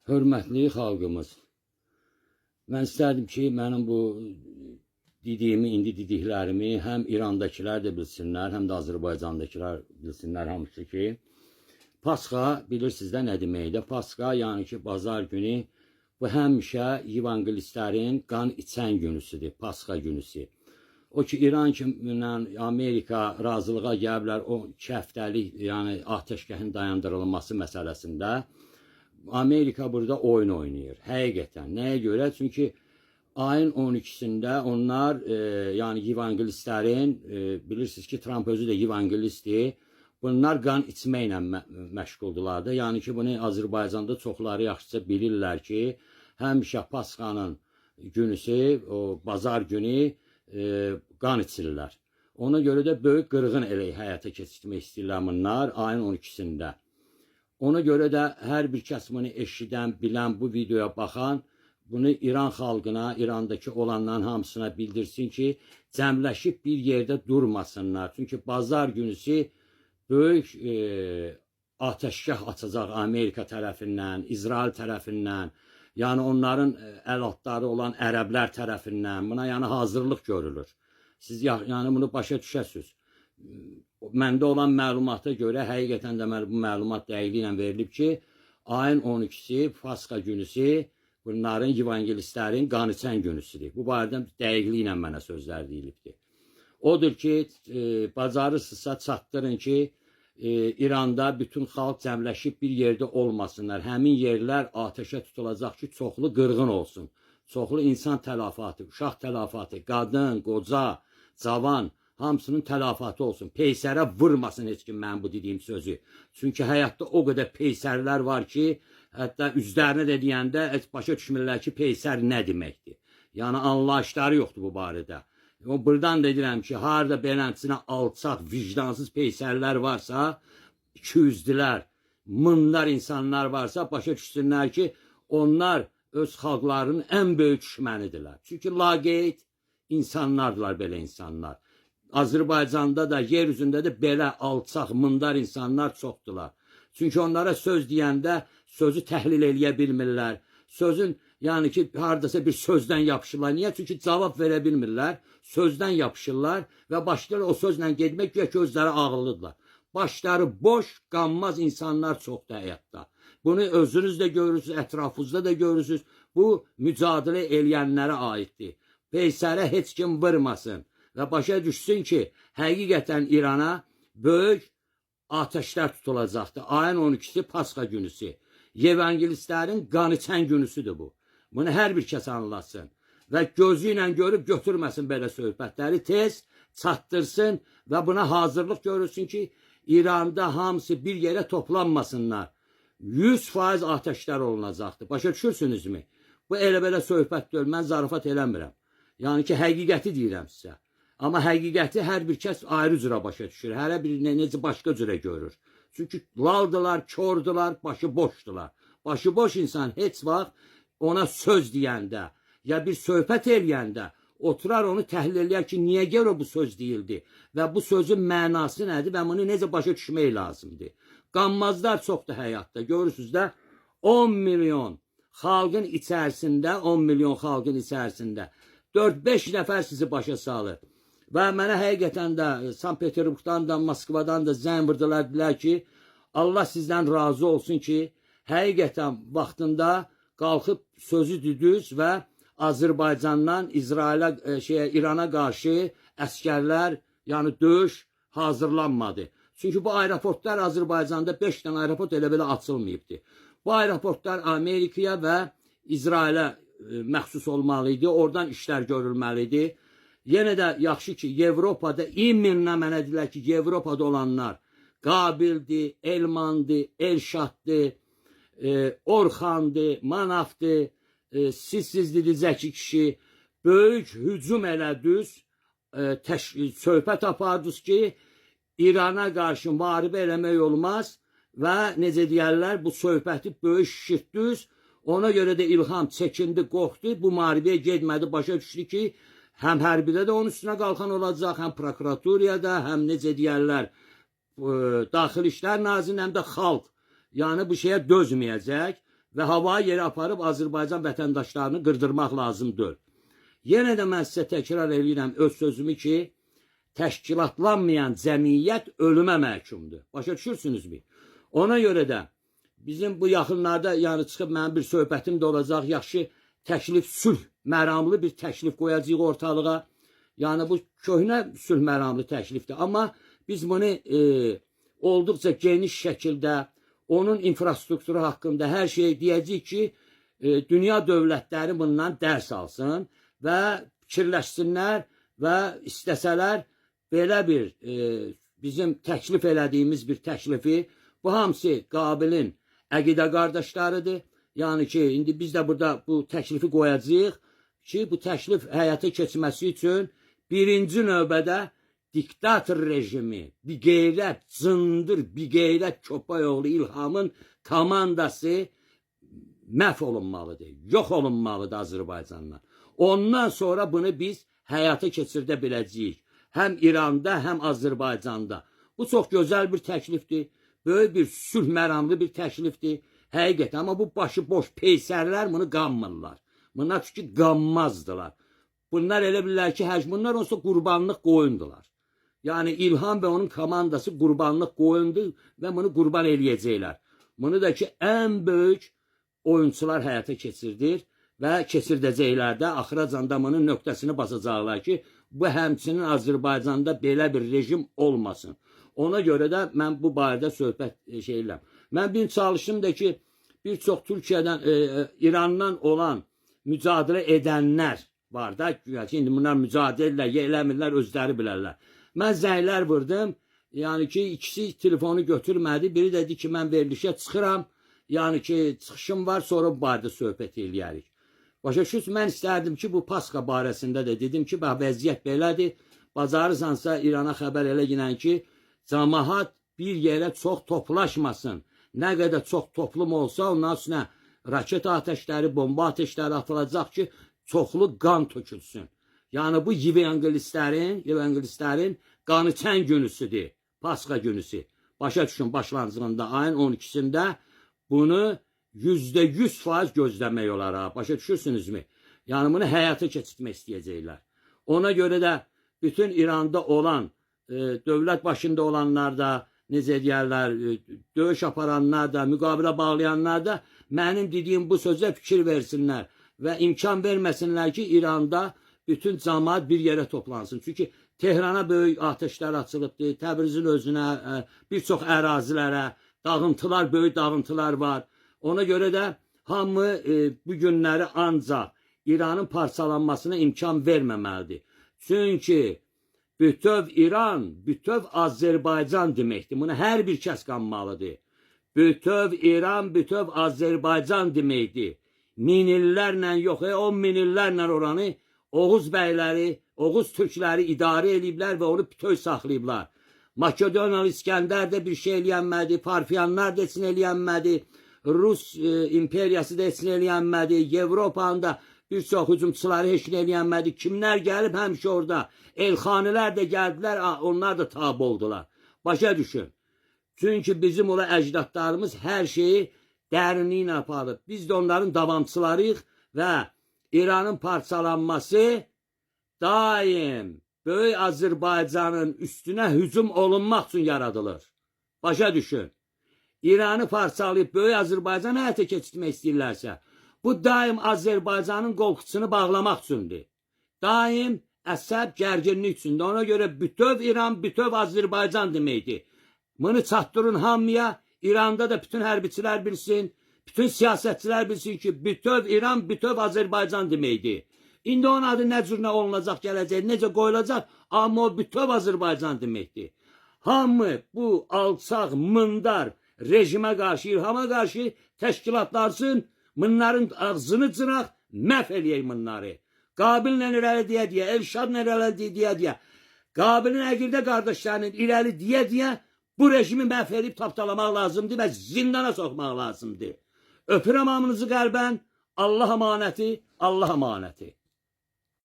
Hörmətli xalqımız, mən istərdim ki, mənim bu dediyimi, indi dediklərimi həm İrandakılar da bilsinlər, həm də Azərbaycandakılar bilsinlər hamısı ki, Pasxa bilirsiniz də nə deməkdir? Pasxa, yəni ki, bazar günü bu həmişə evangelistlərin qan içən günüsüdür, Pasxa günüsü. O ki, İran ilə Amerika razılığa gəliblər o 2 həftəlik, yəni atəşkəsin dayandırılması məsələsində. Amerika burada oyun oynayır. Həqiqətən. Nəyə görə? Çünki ayın 12-sində onlar, yəni evangelistlərin, bilirsiniz ki, Trump özü də evangelistdir. Bunlar qan içməklə məşğuldular da. Yəni ki, bunu Azərbaycanda çoxları yaxşıca bilirlər ki, həmişə Pasxanın günüsü, o bazar günü qan içirlər. Ona görə də böyük qırğın elə həyata keçirmək istəyirlər bunlar ayın 12-sində. Ona görə də hər bir kəs bunu eşidən, bilən, bu videoya baxan, bunu İran xalqına, İrandakı olanların hamısına bildirsin ki, cəmləşib bir yerdə durmasınlar. Çünki bazar günüsü böyük atəşgah açacaq Amerika tərəfindən, İsrail tərəfindən, yəni onların əlatları olan ərəblər tərəfindən buna yəni hazırlıq görülür. Siz yəni bunu başa düşəsiniz. Məndə olan məlumata görə həqiqətən də bu məlumat dəqiqliklə verilib ki, ayın 12-si Pasxa günüsü bunların evangelistlərin qan içən günüsüdür. Bu barədə dəqiqliklə mənə sözlər deyilibdir. Odur ki, bacarırsınızsa çatdırın ki, İranda bütün xalq cəmləşib bir yerdə olmasınlar. Həmin yerlər atəşə tutulacaq ki, çoxlu qırğın olsun. Çoxlu insan tələfatı, uşaq tələfatı, qadın, qoca, cavan, hamısının tələfatı olsun. Peysərə vurmasın heç kim mənim bu dediyim sözü. Çünki həyatda o qədər peysərlər var ki, hətta üzlərinə də deyəndə heç başa düşmürlər ki, peysər nə deməkdir. Yəni anlayışları yoxdur bu barədə. Buradan da deyirəm ki, harada beləsinə alçaq, vicdansız peysərlər varsa, 200'lülər, minlər insanlar varsa, başa düşsünlər ki, onlar öz xalqlarının ən böyük düşmənidirlər. Çünki laqeyd insanlardılar belə insanlar. Azərbaycanda da, yer üzündə də belə alçaq, mındar insanlar çoxdular. Çünki onlara söz deyəndə sözü təhlil eləyə bilmirlər. Sözün, yəni ki, haradasa bir sözdən yapışırlar. Niyə? Çünki cavab verə bilmirlər. Sözdən yapışırlar və başlayırlar o sözlə getmək güya ki, özləri ağıllıdırlar. Başları boş, qanmaz insanlar çoxdur həyatda. Bunu özünüz də görürsünüz, ətrafınızda da görürsünüz. Bu, mücadilə eləyənlərə aiddir. Peysərə heç kim vurmasın və başa düşsün ki, həqiqətən İrana böyük atəşlər tutulacaqdır. Ayın 12-si Pasxa günüsü. Evangelistlərin qan içən günüsüdür bu. Bunu hər bir kəs anlasın və gözü ilə görüb götürməsin belə söhbətləri, tez çatdırsın və buna hazırlıq görürsün ki, İranda hamısı bir yerə toplanmasınlar. 100% atəşlər olunacaqdır. Başa düşürsünüzmü? Bu elə-belə söhbət deyil, mən zarafat eləmirəm. Yəni ki, həqiqəti deyirəm sizə. Amma həqiqəti hər bir kəs ayrı cürə başa düşür. Hər bir necə başqa cürə görür. Çünki laldılar, kordular, başı boşdular. Başı boş insan heç vaxt ona söz deyəndə, ya bir söhbət eləyəndə oturar onu təhlil eləyər ki, niyə görə bu söz deyildi və bu sözün mənası nədir və bunu necə başa düşmək lazımdır. Qanmazlar çoxdur həyatda. Görürsünüz də 10 milyon xalqın içərisində, 10 milyon xalqın içərisində 4-5 nəfər sizi başa salır. Və mənə həqiqətən də Sankt Peterburqdan da, Moskvadan da zəng vurdular, dedilər ki, Allah sizdən razı olsun ki, həqiqətən vaxtında qalxıb sözü düdüz və Azərbaycandan İrana qarşı əskərlər, yəni döyüş hazırlanmadı. Çünki bu aeroportlar Azərbaycanda 5 dənə aeroport elə-belə açılmayıbdır. Bu aeroportlar Amerikaya və İsrailə məxsus olmalıydı, oradan işlər görülməlidir. Yenə də yaxşı ki, Avropada iminlə mənə deyirlər ki, Avropada olanlar Qabildir, Elmandır, Elşaddır, Orxandır, Manafdır, sizdir Zəki kişi, böyük hücum elədiniz, söhbət apardınız ki, İrana qarşı müharibə eləmək olmaz və necə deyərlər, bu söhbəti böyük şişirtdiniz. Ona görə də İlham çəkindi, qorxdu, bu müharibəyə getmədi, başa düşdü ki, həm hərbidə də onun üstünə qalxan olacaq, həm prokuraturiyada, həm necə deyərlər, Daxili İşlər Nazirinin, həm də xalq. Yəni bu şeyə dözməyəcək və hava yeri aparıb Azərbaycan vətəndaşlarını qırdırmaq lazımdır. Yenə də mən sizə təkrar edirəm öz sözümü ki, təşkilatlanmayan cəmiyyət ölümə məhkumdur. Başa düşürsünüzmü? Ona görə də bizim bu yaxınlarda yəni çıxıb mənim bir söhbətim də olacaq. Yaxşı təklif, sülh məramlı bir təklif qoyacağıq ortalığa. Yəni bu köhnə sülh məramlı təklifdir. Amma biz bunu olduqca geniş şəkildə onun infrastrukturu haqqında hər şey deyəcəyik ki, dünya dövlətləri bundan dərs alsın və fikirləşsinlər və istəsələr belə bir bizim təklif elədiyimiz bir təklifi, bu hamısı Qabilin əqidə qardaşlarıdır. Yəni ki, indi biz də burada bu təklifi qoyacağıq ki, bu təklif həyata keçməsi üçün birinci növbədə diktator rejimi, biqeyrət, cındır, biqeyrət Köpəyoğlu İlhamın komandası məhv olunmalıdır, yox olunmalıdır Azərbaycandan. Ondan sonra bunu biz həyata keçirdə biləcəyik. Həm İranda, həm Azərbaycanda. Bu çox gözəl bir təklifdir, böyük bir sülh məramlı bir təklifdir. Həqiqət, amma bu başıboş peysərlər bunu qanmırlar. Bunlar çünki qanmazdılar. Bunlar elə bilirlər ki, bunlar olsa qurbanlıq qoyundular. Yani İlham ve onun komandası qurbanlıq qoyundu və bunu qurban eləyəcəklər. Bunu da ki, ən böyük oyunçular həyata keçirdir və keçirdəcəklər də axıracan da bunun nöqtəsini basacaqlar ki, bu həmçinin Azərbaycanda belə bir rejim olmasın. Ona görə də mən bu barədə söhbət şeyləm. Mən bir çalışdım da ki, bir çox Türkiyədən, İrandan olan mücadilə edənlər var da, şimdi bunlar mücadilə eləmirlər, özləri bilərlər. Mən zəylər vurdum, yəni ki, ikisi telefonu götürmədi, biri dedi ki, mən verilişə çıxıram, yəni ki, çıxışım var, sonra bu barədə söhbət eləyərik. Başa düşürsünüz, mən istərdim ki, bu Pasxa barəsində də dedim ki, vəziyyət belədir, bacarırsansa İrana xəbər elə gələn ki, cəmaət bir yerə çox toplaşmasın. Nə qədər çox toplum olsa, ondan sonra raket ateşləri, bomba ateşləri atılacaq ki, çoxlu qan tökülsün. Yəni bu evangelistlərin qanı çən günüsüdür, Pasxa günüsü. Başa düşün, başlanğıcında ayın 12-sində bunu %100% gözləmək olar. Başa düşürsünüzmü? Yəni bunu həyata keçirmək istəyəcəklər. Ona görə də bütün İranda olan, dövlət başında olanlar da, necə deyərlər, döyüş aparanlar da, müqabilə bağlayanlar da mənim dediyim bu sözə fikir versinlər və imkan verməsinlər ki, İranda bütün cəmaət bir yerə toplansın. Çünki Tehrana böyük ateşlər açılıbdır, Təbrizin özünə, bir çox ərazilərə, dağıntılar, böyük dağıntılar var. Ona görə də hamı bu günləri ancaq İranın parçalanmasına imkan verməməlidir. Çünki bütöv İran, bütöv Azərbaycan deməkdir. Bunu hər bir kəs qanmalıdır. Bütöv İran, bütöv Azərbaycan deməkdir. Min illərlə yox, 10 min illərlə oranı Oğuz bəyləri, Oğuz türkləri idarə ediblər və onu bütöv saxlayıblar. Makedoniyalı İskəndər də bir şey eləyənmədi, Parfiyanlar da heç nə eləyənmədi, Rus imperiyası da heç nə eləyənmədi, Avropanın da bir çox hücumçuları heç nə eləyənmədi. Kimlər gəlib həmişə orada, Elxanilər də gəldilər, onlar da tab oldular. Başa düşün. Çünki bizim ola əcdadlarımız hər şeyi dərinliyi ilə aparıb. Biz də onların davamçılarıyıq və İranın parçalanması daim Böyük Azərbaycanın üstünə hücum olunmaq üçün yaradılır. Başa düşün. İranı parçalayıb Böyük Azərbaycan həyata keçirmək istəyirlərsə, bu daim Azərbaycanın qolquçunu bağlamaq üçündür. Daim əsəb, gərginlik üçündür. Ona görə bütöv İran, bütöv Azərbaycan deməkdir. Bunu çatdırın hamıya, İranda da bütün hərbiçilər bilsin, bütün siyasətçilər bilsin ki, bütöv İran, bütöv Azərbaycan deməkdir. İndi onun adı nə cür nə olunacaq, gələcək, necə qoyulacaq, amma o bütöv Azərbaycan deməkdir. Hamı bu alçaq, mındar rejimə qarşı, İlhama qarşı təşkilatlarsın, bunların ağzını cıraq, məhv eləyək bunları. Qabillə irəli deyə, Elşadla irəli deyə, Qabilin əqildə qardaşlarının irəli deyə, bu rejimi məhv edib tapdalamaq lazımdır və zindana soxmaq lazımdır. Öpürəm hamınızı qəlbən, Allah əmanəti, Allah əmanəti.